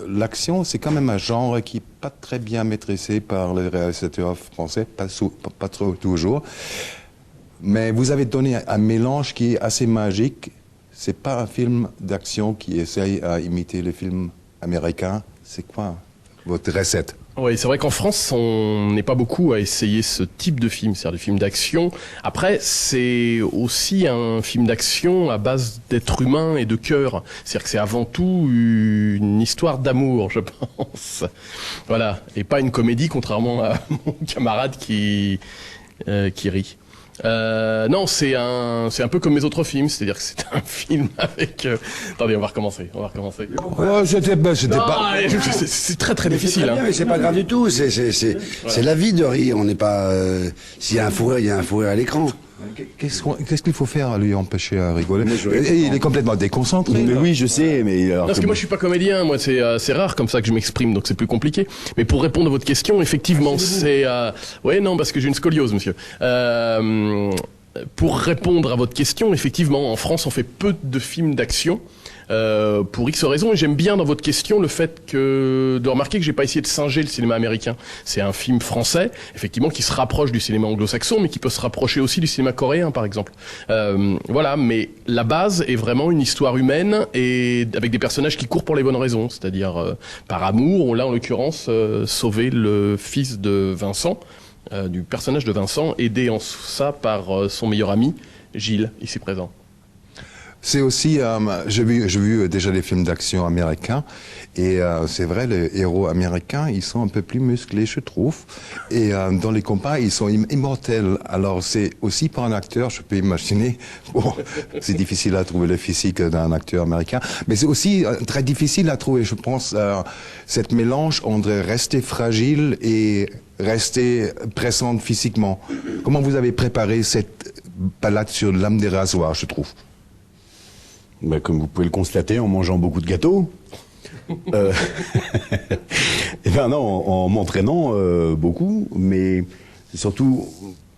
L'action, c'est quand même un genre qui n'est pas très bien maîtrisé par les réalisateurs français, pas trop toujours. Mais vous avez donné un mélange qui est assez magique. C'est pas un film d'action qui essaye à imiter les films américains. C'est quoi votre recette? Oui, c'est vrai qu'en France, on n'est pas beaucoup à essayer ce type de film, c'est-à-dire des films d'action. Après, c'est aussi un film d'action à base d'êtres humains et de cœur. C'est-à-dire que c'est avant tout une histoire d'amour, je pense. Voilà, et pas une comédie, contrairement à mon camarade qui rit. Non, c'est un peu comme mes autres films, c'est-à-dire que c'est un film avec. Attendez, on va recommencer. Oh, c'était pas. C'est très très difficile. Mais c'est pas grave du tout. C'est la vie de rire. On n'est pas. S'il y a un fou rire, il y a un fou rire à l'écran. Qu'est-ce qu'il faut faire à lui empêcher à rigoler? Et il est complètement déconcentré. Mais oui, je sais, mais alors parce que moi je suis pas comédien, moi c'est rare comme ça que je m'exprime, donc c'est plus compliqué. Mais pour répondre à votre question, effectivement, c'est ouais non parce que j'ai une scoliose, monsieur. Pour répondre à votre question, effectivement, en France on fait peu de films d'action. Pour X raisons, et j'aime bien dans votre question le fait de remarquer que j'ai pas essayé de singer le cinéma américain. C'est un film français, effectivement, qui se rapproche du cinéma anglo-saxon, mais qui peut se rapprocher aussi du cinéma coréen, par exemple. Voilà, mais la base est vraiment une histoire humaine et avec des personnages qui courent pour les bonnes raisons, c'est-à-dire par amour. On l'a en l'occurrence sauvé le fils de Vincent, du personnage de Vincent, aidé en ça par son meilleur ami Gilles, ici présent. C'est aussi, j'ai vu déjà des films d'action américains, et c'est vrai, les héros américains, ils sont un peu plus musclés, je trouve, et dans les combats, ils sont immortels. Alors c'est aussi pour un acteur, je peux imaginer, bon, c'est difficile à trouver le physique d'un acteur américain, mais c'est aussi très difficile à trouver, je pense, cette mélange entre rester fragile et rester pressante physiquement. Comment vous avez préparé cette balade sur l'âme des rasoirs, je trouve? Bah, comme vous pouvez le constater, en mangeant beaucoup de gâteaux. Et ben non, en m'entraînant beaucoup, mais surtout,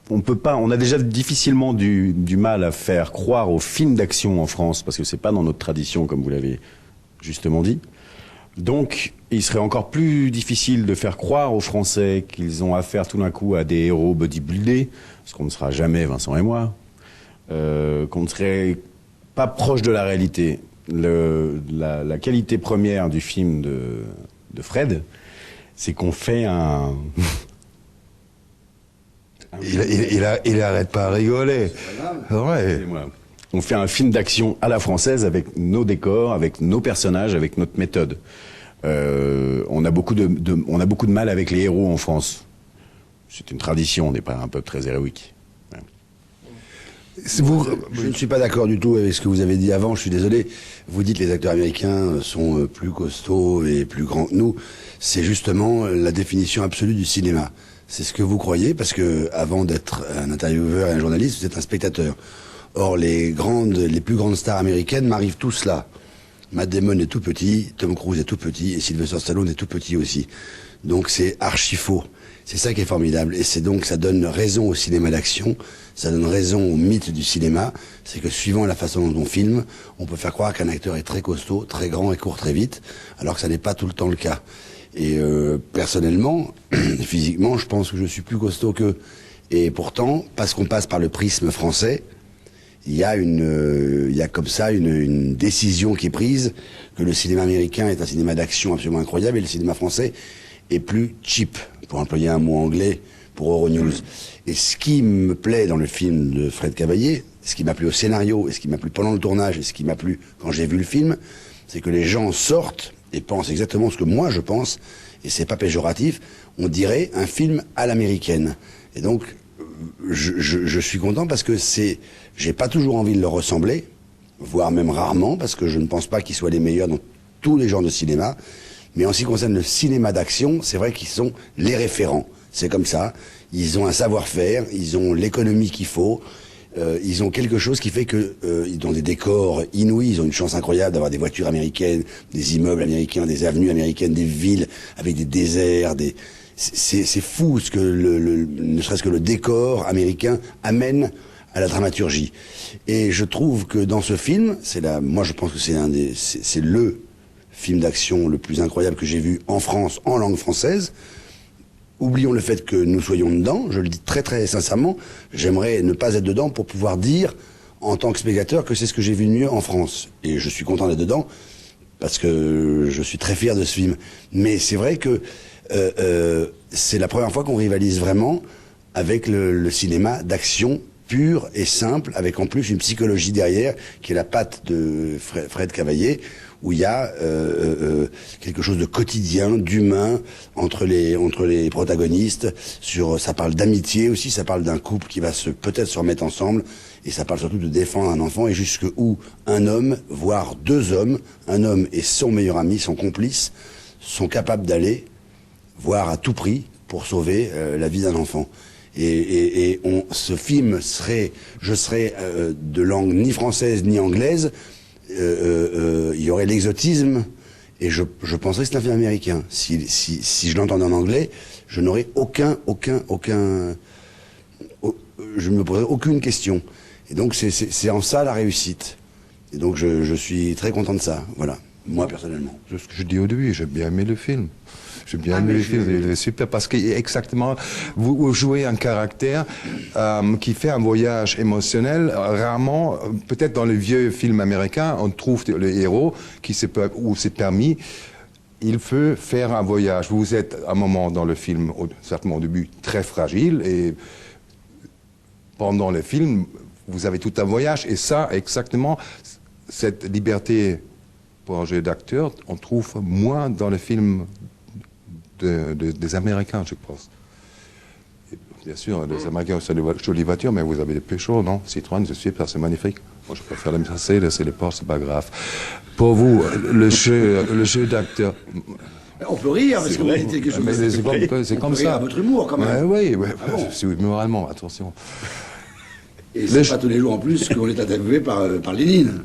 on a déjà difficilement du mal à faire croire aux films d'action en France, parce que c'est pas dans notre tradition, comme vous l'avez justement dit. Donc, il serait encore plus difficile de faire croire aux Français qu'ils ont affaire tout d'un coup à des héros bodybuildés, parce qu'on ne sera jamais Vincent et moi, qu'on ne serait pas proche de la réalité. La qualité première du film de Fred, c'est qu'on fait un... Il arrête pas à rigoler. Ouais. On fait un film d'action à la française avec nos décors, avec nos personnages, avec notre méthode. On a beaucoup de mal avec les héros en France. C'est une tradition, on n'est pas un peuple très héroïque. Je ne suis pas d'accord du tout avec ce que vous avez dit avant, je suis désolé. Vous dites que les acteurs américains sont plus costauds et plus grands que nous. C'est justement la définition absolue du cinéma. C'est ce que vous croyez, parce que avant d'être un intervieweur et un journaliste, vous êtes un spectateur. Or, les plus grandes stars américaines m'arrivent tous là. Matt Damon est tout petit, Tom Cruise est tout petit, et Sylvester Stallone est tout petit aussi. Donc c'est archi faux. C'est ça qui est formidable. Et c'est donc, ça donne raison au cinéma d'action, ça donne raison au mythe du cinéma. C'est que suivant la façon dont on filme, on peut faire croire qu'un acteur est très costaud, très grand et court très vite, alors que ça n'est pas tout le temps le cas. Et personnellement, physiquement, je pense que je suis plus costaud qu'eux. Et pourtant, parce qu'on passe par le prisme français, il y a comme ça une décision qui est prise, que le cinéma américain est un cinéma d'action absolument incroyable et le cinéma français est plus cheap, pour employer un mot anglais pour Euronews. Et ce qui me plaît dans le film de Fred Cavaillé, ce qui m'a plu au scénario, et ce qui m'a plu pendant le tournage, et ce qui m'a plu quand j'ai vu le film, c'est que les gens sortent et pensent exactement ce que moi je pense, et c'est pas péjoratif, on dirait un film à l'américaine. Et donc, je suis content parce que j'ai pas toujours envie de leur ressembler, voire même rarement, parce que je ne pense pas qu'ils soient les meilleurs dans tous les genres de cinéma. Mais en ce qui concerne le cinéma d'action, c'est vrai qu'ils sont les référents. C'est comme ça. Ils ont un savoir-faire, ils ont l'économie qu'il faut, ils ont quelque chose qui fait que ils ont des décors inouïs, ils ont une chance incroyable d'avoir des voitures américaines, des immeubles américains, des avenues américaines, des villes avec des déserts, c'est fou ce que ne serait-ce que le décor américain amène à la dramaturgie. Et je trouve que dans ce film, moi je pense que c'est le film d'action le plus incroyable que j'ai vu en France, en langue française. Oublions le fait que nous soyons dedans, je le dis très très sincèrement, j'aimerais ne pas être dedans pour pouvoir dire, en tant que spectateur, que c'est ce que j'ai vu de mieux en France. Et je suis content d'être dedans, parce que je suis très fier de ce film. Mais c'est vrai que c'est la première fois qu'on rivalise vraiment avec le cinéma d'action pur et simple, avec en plus une psychologie derrière, qui est la patte de Fred Cavaillé, où il y a quelque chose de quotidien, d'humain entre les protagonistes. Ça parle d'amitié aussi, ça parle d'un couple qui va peut-être se remettre ensemble, et ça parle surtout de défendre un enfant, et jusqu'où un homme, voire deux hommes, un homme et son meilleur ami, son complice, sont capables d'aller, voire à tout prix, pour sauver la vie d'un enfant. Ce film je serais de langue ni française ni anglaise. Il y aurait l'exotisme, et je penserais que c'est un film américain. Si je l'entendais en anglais, je n'aurais je me poserais aucune question. Et donc c'est en ça la réussite. Et donc je suis très content de ça. Voilà, moi personnellement. C'est ce que je dis au début, j'ai bien aimé le film. J'ai bien aimé le film, il est super, parce que exactement, vous jouez un caractère qui fait un voyage émotionnel. Rarement, peut-être dans les vieux films américains, on trouve le héros où c'est permis, il veut faire un voyage. Vous êtes à un moment dans le film, certainement au début, très fragile, et pendant le film, vous avez tout un voyage, et ça, exactement, cette liberté pour un jeu d'acteur, on trouve moins dans le film des Américains, je pense. Et bien sûr, les Américains ont de jolies voitures, mais vous avez des Peugeot, non? Citroën, c'est super, c'est magnifique. Moi, je préfère les Mercedes, c'est les Porsche, c'est pas grave. Pour vous, le jeu d'acteur... On peut rire, parce que vous dites quelque chose. C'est comme ça. À votre humour, quand même. Oui, Ah bon? je suis humoralement, attention. Et c'est pas tous les jours en plus qu'on est interviewé par Lénine.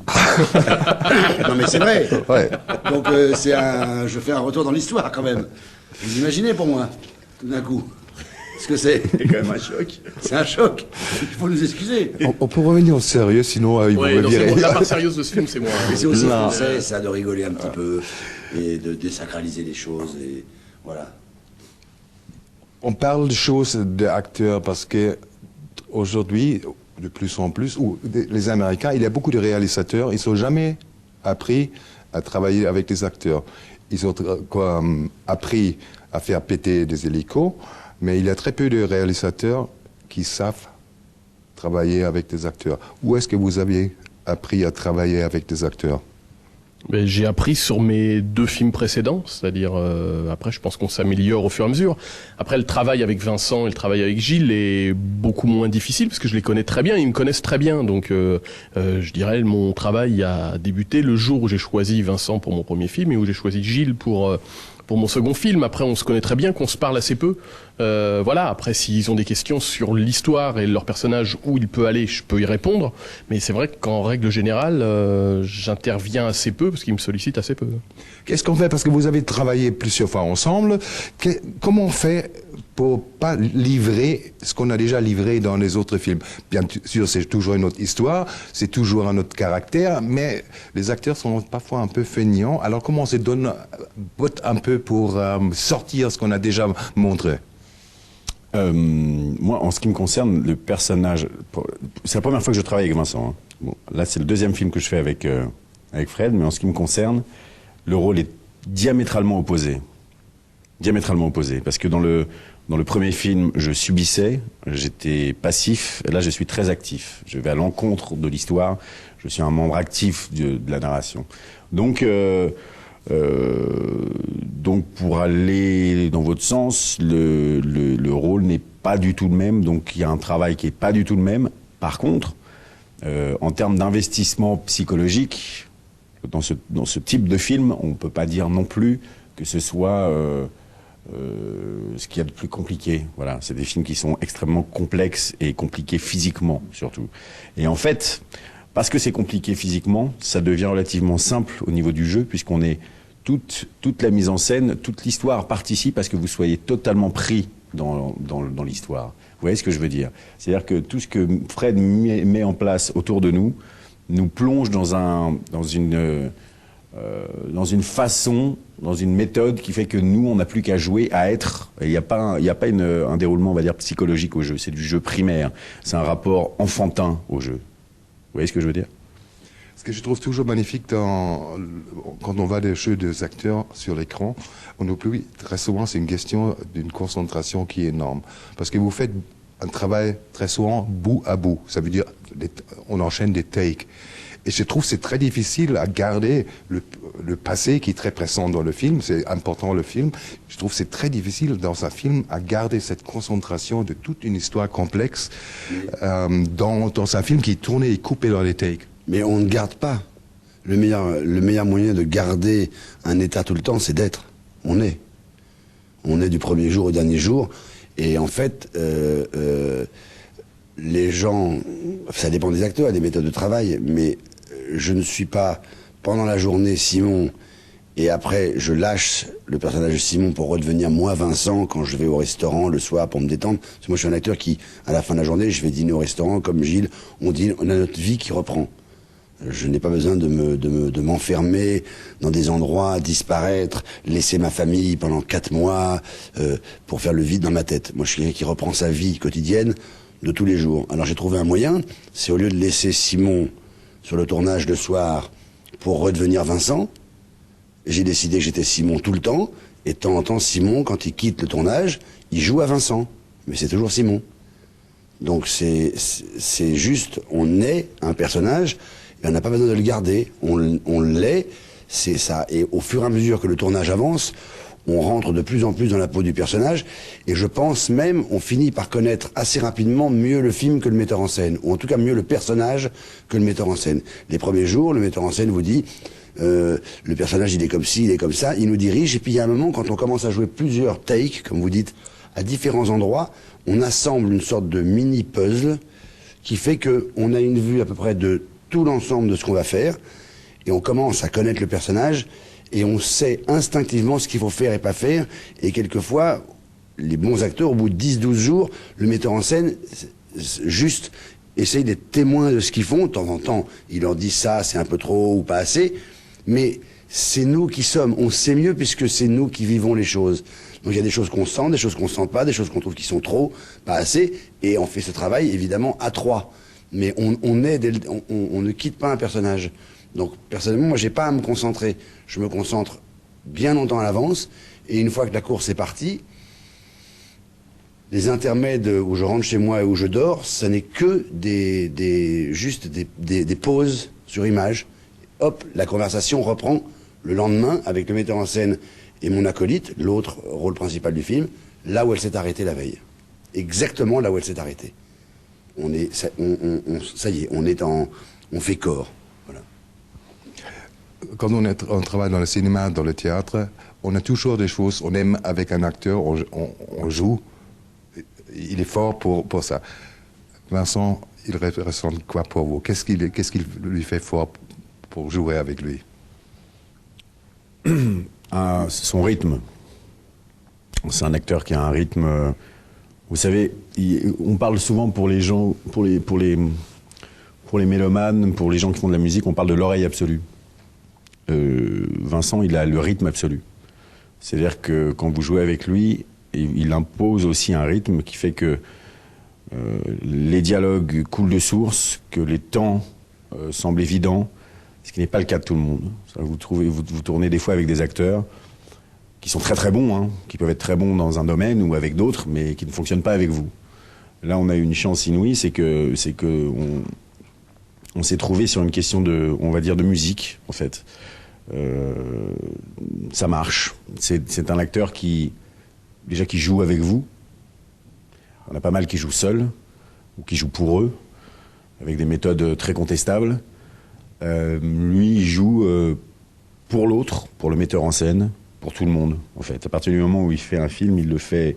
Non mais c'est vrai. Ouais. Donc je fais un retour dans l'histoire quand même. Vous imaginez pour moi, tout d'un coup, ce que c'est. C'est quand même un choc. C'est un choc. Il faut nous excuser. On peut revenir au sérieux, sinon ils vont me virer. La part sérieuse de ce film, c'est moi. Mais c'est aussi français, ça, de rigoler un petit peu et de désacraliser les choses, et voilà. On parle de choses d'acteurs parce que aujourd'hui, de plus en plus, les Américains, il y a beaucoup de réalisateurs, ils n'ont jamais appris à travailler avec des acteurs. Ils ont appris à faire péter des hélicos, mais il y a très peu de réalisateurs qui savent travailler avec des acteurs. Où est-ce que vous avez appris à travailler avec des acteurs? Ben, j'ai appris sur mes 2 films précédents, c'est-à-dire après je pense qu'on s'améliore au fur et à mesure. Après le travail avec Vincent et le travail avec Gilles est beaucoup moins difficile parce que je les connais très bien, ils me connaissent très bien. Donc je dirais mon travail a débuté le jour où j'ai choisi Vincent pour mon premier film et où j'ai choisi Gilles pour mon second film. Après on se connaît très bien, qu'on se parle assez peu. Voilà, après s'ils ont des questions sur l'histoire et leur personnage, où il peut aller, je peux y répondre, mais c'est vrai qu'en règle générale j'interviens assez peu parce qu'ils me sollicitent assez peu. Qu'est-ce qu'on fait? Parce que vous avez travaillé plusieurs fois ensemble. Comment on fait pour pas livrer ce qu'on a déjà livré dans les autres films? Bien sûr, c'est toujours une autre histoire, c'est toujours un autre caractère, mais les acteurs sont parfois un peu feignants. Alors comment on se donne un peu pour sortir ce qu'on a déjà montré? Moi, en ce qui me concerne, le personnage... C'est la première fois que je travaille avec Vincent. Hein. Bon, là, c'est le 2e film que je fais avec Fred, mais en ce qui me concerne, le rôle est diamétralement opposé. Diamétralement opposé. Parce que dans le premier film, je subissais, j'étais passif, et là, je suis très actif. Je vais à l'encontre de l'histoire, je suis un membre actif de la narration. Donc pour aller dans votre sens, le rôle n'est pas du tout le même, donc il y a un travail qui est pas du tout le même. Par contre, en termes d'investissement psychologique, dans ce type de film, on peut pas dire non plus que ce soit ce qu'il y a de plus compliqué. Voilà, c'est des films qui sont extrêmement complexes et compliqués physiquement surtout. Et en fait, parce que c'est compliqué physiquement, ça devient relativement simple au niveau du jeu, puisqu'on est toute la mise en scène, toute l'histoire participe à ce que vous soyez totalement pris dans l'histoire. Vous voyez ce que je veux dire? C'est-à-dire que tout ce que Fred met en place autour de nous plonge dans une dans une façon, dans une méthode qui fait que nous, on n'a plus qu'à jouer, à être. Il n'y a pas, un déroulement, on va dire, psychologique au jeu. C'est du jeu primaire. C'est un rapport enfantin au jeu. Vous voyez ce que je veux dire? Ce que je trouve toujours magnifique quand on voit des jeux des acteurs sur l'écran, on oublie très souvent, c'est une question d'une concentration qui est énorme. Parce que vous faites un travail très souvent bout à bout. Ça veut dire, on enchaîne des takes. Et je trouve que c'est très difficile à garder le passé qui est très présent dans le film, c'est important le film. Je trouve que c'est très difficile dans un film à garder cette concentration de toute une histoire complexe dans un film qui est tourné et coupé dans les takes. Mais on ne garde pas. Le meilleur moyen de garder un état tout le temps, c'est d'être. On est. On est du premier jour au dernier jour. Et en fait, les gens, ça dépend des acteurs, des méthodes de travail, mais je ne suis pas, pendant la journée, Simon, et après, je lâche le personnage de Simon pour redevenir moi, Vincent, quand je vais au restaurant le soir pour me détendre. Parce que moi, je suis un acteur qui, à la fin de la journée, je vais dîner au restaurant, comme Gilles, on a notre vie qui reprend. Je n'ai pas besoin de m'enfermer dans des endroits, disparaître, laisser ma famille pendant 4 mois pour faire le vide dans ma tête. Moi, je suis quelqu'un qui reprend sa vie quotidienne de tous les jours. Alors, j'ai trouvé un moyen, c'est au lieu de laisser Simon sur le tournage le soir pour redevenir Vincent, j'ai décidé que j'étais Simon tout le temps, et de temps en temps, Simon, quand il quitte le tournage, il joue à Vincent. Mais c'est toujours Simon. Donc c'est juste, on est un personnage, et on n'a pas besoin de le garder. On l'est, c'est ça. Et au fur et à mesure que le tournage avance, on rentre de plus en plus dans la peau du personnage, et je pense même, on finit par connaître assez rapidement mieux le film que le metteur en scène, ou en tout cas mieux le personnage que le metteur en scène. Les premiers jours, le metteur en scène vous dit, le personnage il est comme ci, il est comme ça, il nous dirige, et puis il y a un moment, quand on commence à jouer plusieurs takes, comme vous dites, à différents endroits, on assemble une sorte de mini-puzzle, qui fait qu'on a une vue à peu près de tout l'ensemble de ce qu'on va faire, et on commence à connaître le personnage, et on sait instinctivement ce qu'il faut faire et pas faire. Et quelquefois, les bons acteurs, au bout de 10-12 jours, le metteur en scène, juste, essaye d'être témoin de ce qu'ils font. De temps en temps, il leur dit ça, c'est un peu trop ou pas assez. Mais c'est nous qui sommes. On sait mieux puisque c'est nous qui vivons les choses. Donc il y a des choses qu'on sent, des choses qu'on sent pas, des choses qu'on trouve qui sont trop, pas assez. Et on fait ce travail, évidemment, à 3. Mais on ne quitte pas un personnage. Donc, personnellement, moi, j'ai pas à me concentrer. Je me concentre bien longtemps à l'avance. Et une fois que la course est partie, les intermèdes où je rentre chez moi et où je dors, ça n'est que juste des pauses sur image. Hop, la conversation reprend le lendemain avec le metteur en scène et mon acolyte, l'autre rôle principal du film, là où elle s'est arrêtée la veille. Exactement là où elle s'est arrêtée. Ça y est, on fait corps. Quand on travaille dans le cinéma, dans le théâtre, on a toujours des choses, on aime avec un acteur, on joue, il est fort pour ça. Vincent, il ressent quoi pour vous? Qu'est-ce qui lui fait fort pour jouer avec lui? Son rythme. C'est un acteur qui a un rythme. Vous savez, on parle souvent pour les gens, pour les mélomanes, pour les gens qui font de la musique, on parle de l'oreille absolue. Vincent, il a le rythme absolu. C'est-à-dire que quand vous jouez avec lui, il impose aussi un rythme qui fait que les dialogues coulent de source, que les temps semblent évidents, ce qui n'est pas le cas de tout le monde. Vous tournez des fois avec des acteurs qui sont très très bons, hein, qui peuvent être très bons dans un domaine ou avec d'autres, mais qui ne fonctionnent pas avec vous. Là, on a une chance inouïe, c'est que on s'est trouvé sur une question on va dire, de musique, en fait. Ça marche. C'est un acteur qui joue avec vous. On a pas mal qui jouent seuls, ou qui jouent pour eux, avec des méthodes très contestables. Lui, il joue pour l'autre, pour le metteur en scène, pour tout le monde, en fait. À partir du moment où il fait un film, il le fait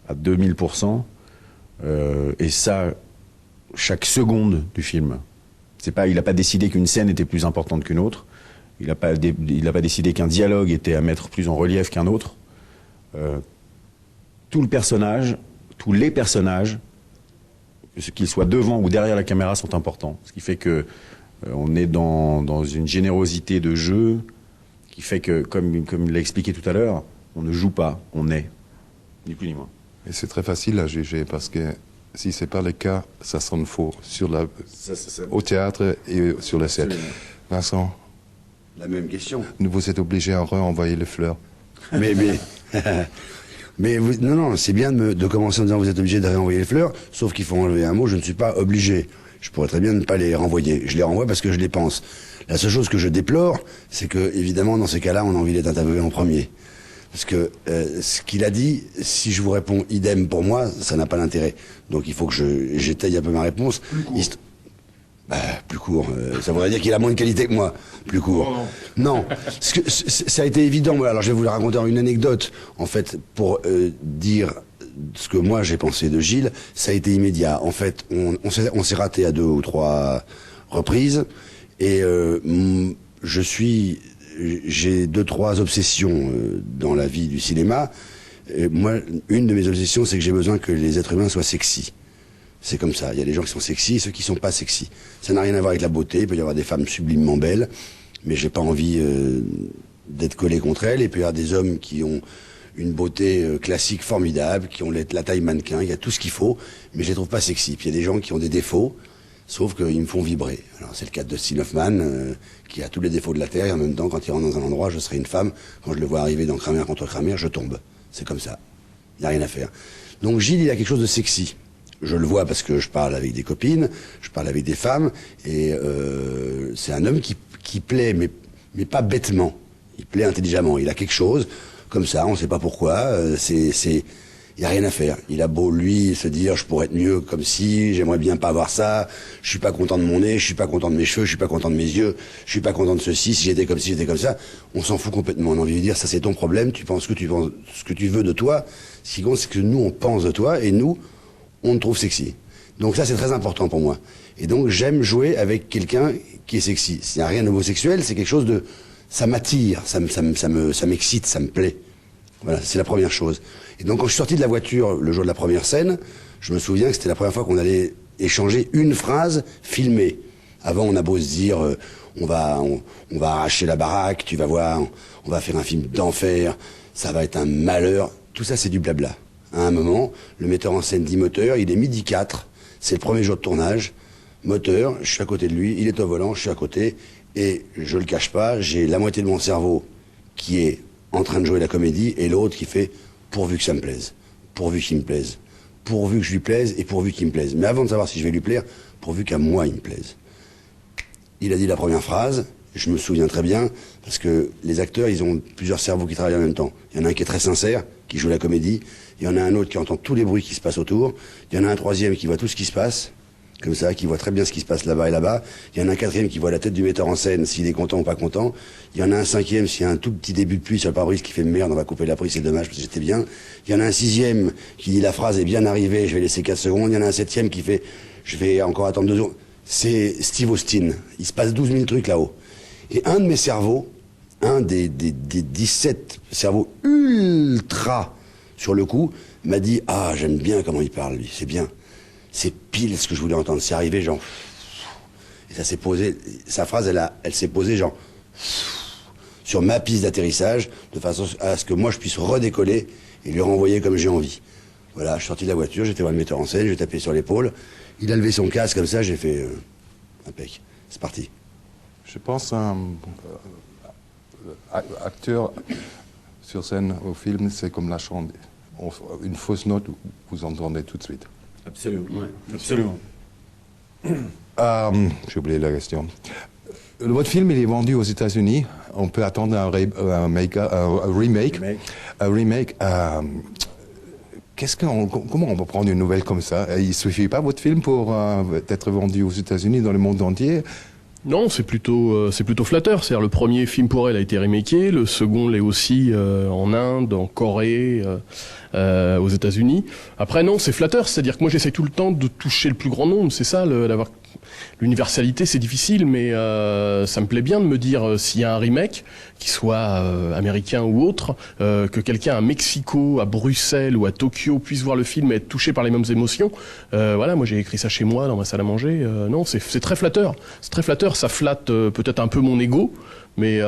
à 2000%. Et ça, chaque seconde du film. Il n'a pas décidé qu'une scène était plus importante qu'une autre. Il n'a pas décidé qu'un dialogue était à mettre plus en relief qu'un autre. Tous les personnages, qu'ils soient devant ou derrière la caméra, sont importants. Ce qui fait que on est dans une générosité de jeu qui fait que, comme il l'a expliqué tout à l'heure, on ne joue pas, on est, ni plus ni moins. Et c'est très facile à juger parce que si c'est pas le cas, ça sonne faux au théâtre et sur la scène. Absolument. Vincent, La même question. vous êtes obligé à renvoyer les fleurs. Mais non, c'est bien de commencer en disant vous êtes obligé de réenvoyer les fleurs, sauf qu'il faut enlever un mot, je ne suis pas obligé. Je pourrais très bien ne pas les renvoyer. Je les renvoie parce que je les pense. La seule chose que je déplore, c'est que, évidemment, dans ces cas-là, on a envie d'être interviewé en premier. Parce que ce qu'il a dit, si je vous réponds idem pour moi, ça n'a pas d'intérêt. Donc il faut que j'étaye un peu ma réponse. Plus court. Plus court. Ça voudrait dire qu'il a moins de qualité que moi. Plus court. Non. Ça a été évident. Alors je vais vous le raconter en une anecdote. En fait, pour dire ce que moi j'ai pensé de Gilles, ça a été immédiat. En fait, on s'est raté à 2 ou 3 reprises. Et j'ai 2-3 obsessions dans la vie du cinéma. Moi, une de mes obsessions, c'est que j'ai besoin que les êtres humains soient sexy. C'est comme ça. Il y a des gens qui sont sexy et ceux qui sont pas sexy. Ça n'a rien à voir avec la beauté. Il peut y avoir des femmes sublimement belles, mais j'ai pas envie d'être collé contre elles. Et puis il y a des hommes qui ont une beauté classique formidable, qui ont la taille mannequin, il y a tout ce qu'il faut, mais je les trouve pas sexy. Puis il y a des gens qui ont des défauts, sauf qu'ils me font vibrer. Alors c'est le cas de Dustin Hoffman, qui a tous les défauts de la Terre, et en même temps, quand il rentre dans un endroit, je serai une femme. Quand je le vois arriver dans Kramer contre Kramer, je tombe. C'est comme ça. Il n'y a rien à faire. Donc Gilles, il a quelque chose de sexy. Je le vois parce que je parle avec des copines, je parle avec des femmes, et c'est un homme qui plaît, mais pas bêtement. Il plaît intelligemment. Il a quelque chose, comme ça, on ne sait pas pourquoi. Il n'y a rien à faire. Il a beau, lui, se dire, je pourrais être mieux comme si, j'aimerais bien pas avoir ça, je suis pas content de mon nez, je suis pas content de mes cheveux, je suis pas content de mes yeux, je suis pas content de ceci, si j'étais comme ci, j'étais comme ça. On s'en fout complètement. On a envie de dire, ça c'est ton problème, tu penses ce que tu veux de toi. Ce qui compte, c'est que nous, on pense de toi, et nous, on te trouve sexy. Donc ça, c'est très important pour moi. Et donc, j'aime jouer avec quelqu'un qui est sexy. S'il n'y a rien d'homosexuel, c'est quelque chose de... Ça m'attire, ça m'excite, ça me plaît. Voilà, c'est la première chose. Et donc, quand je suis sorti de la voiture le jour de la première scène, je me souviens que c'était la première fois qu'on allait échanger une phrase filmée. Avant, on a beau se dire, on va arracher la baraque, tu vas voir, on va faire un film d'enfer, ça va être un malheur. Tout ça, c'est du blabla. À un moment, le metteur en scène dit moteur, il est 12h04, c'est le premier jour de tournage. Moteur, je suis à côté de lui, il est au volant, je suis à côté, et je le cache pas, j'ai la moitié de mon cerveau qui est en train de jouer la comédie, et l'autre qui fait pourvu que ça me plaise, pourvu qu'il me plaise, pourvu que je lui plaise et pourvu qu'il me plaise. Mais avant de savoir si je vais lui plaire, pourvu qu'à moi il me plaise. Il a dit la première phrase, je me souviens très bien, parce que les acteurs, ils ont plusieurs cerveaux qui travaillent en même temps. Il y en a un qui est très sincère, qui joue la comédie, il y en a un autre qui entend tous les bruits qui se passent autour, il y en a un troisième qui voit tout ce qui se passe, comme ça, qui voit très bien ce qui se passe là-bas et là-bas. Il y en a un quatrième qui voit la tête du metteur en scène, s'il est content ou pas content. Il y en a un cinquième, s'il y a un tout petit début de pluie sur le pare-brise qui fait merde, on va couper la prise, c'est dommage parce que j'étais bien. Il y en a un sixième qui dit la phrase est bien arrivée, je vais laisser 4 secondes. Il y en a un septième qui fait je vais encore attendre 2 secondes. C'est Steve Austin. Il se passe 12 000 trucs là-haut. Et un de mes cerveaux, un des 17 cerveaux ultra sur le coup, m'a dit ah, j'aime bien comment il parle lui, c'est bien. C'est pile ce que je voulais entendre. C'est arrivé genre... Et ça s'est posé... Sa phrase, elle s'est posée genre... sur ma piste d'atterrissage, de façon à ce que moi je puisse redécoller et lui renvoyer comme j'ai envie. Voilà, je suis sorti de la voiture, j'étais voir le metteur en scène, j'ai tapé sur l'épaule. Il a levé son casque comme ça, j'ai fait... impec. C'est parti. Je pense un acteur sur scène au film, c'est comme la chanson. Une fausse note, vous entendez tout de suite. Absolument. Ouais, absolument. J'ai oublié la question. Votre film, il est vendu aux États-Unis. On peut attendre un remake. Comment on peut prendre une nouvelle comme ça? Il ne suffit pas, votre film, pour être vendu aux États-Unis, dans le monde entier? Non, c'est plutôt flatteur. C'est-à-dire, le premier film pour elle a été remaké, le second l'est aussi en Inde, en Corée, aux États-Unis. Après, non, c'est flatteur. C'est-à-dire que moi, j'essaie tout le temps de toucher le plus grand nombre. C'est ça, d'avoir L'universalité, c'est difficile, mais ça me plaît bien de me dire s'il y a un remake, qu'il soit américain ou autre, que quelqu'un à Mexico, à Bruxelles ou à Tokyo puisse voir le film et être touché par les mêmes émotions. Voilà, moi j'ai écrit ça chez moi dans ma salle à manger. Non, c'est très flatteur. C'est très flatteur. Ça flatte peut-être un peu mon ego, mais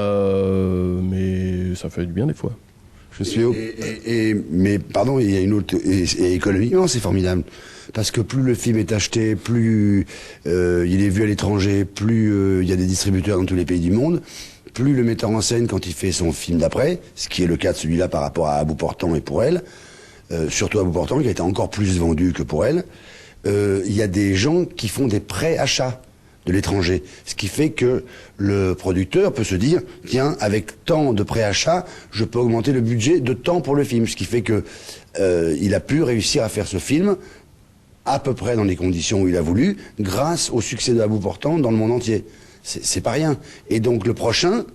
ça fait du bien des fois. Je suis mais pardon, il y a une autre et économiquement c'est formidable parce que plus le film est acheté, plus il est vu à l'étranger, plus il y a des distributeurs dans tous les pays du monde, plus le metteur en scène quand il fait son film d'après, ce qui est le cas de celui-là par rapport à À bout portant et Pour elle, surtout À bout portant qui a été encore plus vendu que Pour elle, il y a des gens qui font des pré-achats de l'étranger. Ce qui fait que le producteur peut se dire, tiens, avec tant de préachats, je peux augmenter le budget de tant pour le film. Ce qui fait que il a pu réussir à faire ce film à peu près dans les conditions où il a voulu, grâce au succès de À bout portant dans le monde entier. C'est pas rien. Et donc le prochain,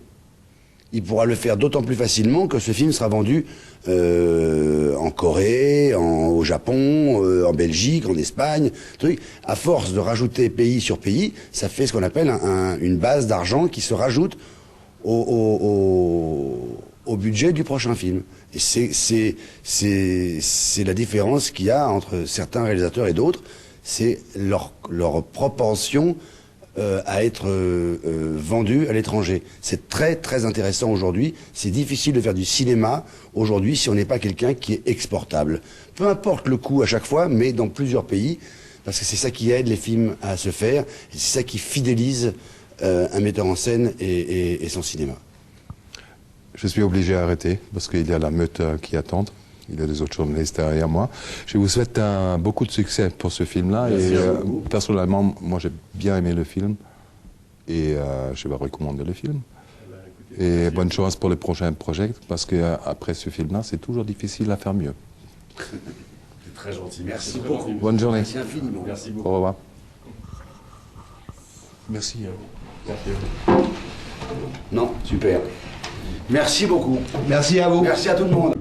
il pourra le faire d'autant plus facilement que ce film sera vendu en Corée, au Japon, en Belgique, en Espagne. À force de rajouter pays sur pays, ça fait ce qu'on appelle une base d'argent qui se rajoute au budget du prochain film. Et c'est la différence qu'il y a entre certains réalisateurs et d'autres. C'est leur propension à être vendu à l'étranger. C'est très très intéressant aujourd'hui. C'est difficile de faire du cinéma aujourd'hui si on n'est pas quelqu'un qui est exportable. Peu importe le coût à chaque fois, mais dans plusieurs pays, parce que c'est ça qui aide les films à se faire, et c'est ça qui fidélise un metteur en scène et son cinéma. Je suis obligé d'arrêter parce qu'il y a la meute qui attend. Il y a des autres journalistes derrière moi. Je vous souhaite beaucoup de succès pour ce film-là. Et personnellement, moi j'ai bien aimé le film. Et je vais recommander le film. Et bonne chance pour les prochains projets, parce qu'après ce film-là, c'est toujours difficile à faire mieux. C'est très gentil. Merci beaucoup. Bonne journée. Merci infiniment. Merci beaucoup. Au revoir. Merci. Non, super. Merci beaucoup. Merci à vous. Merci à tout le monde.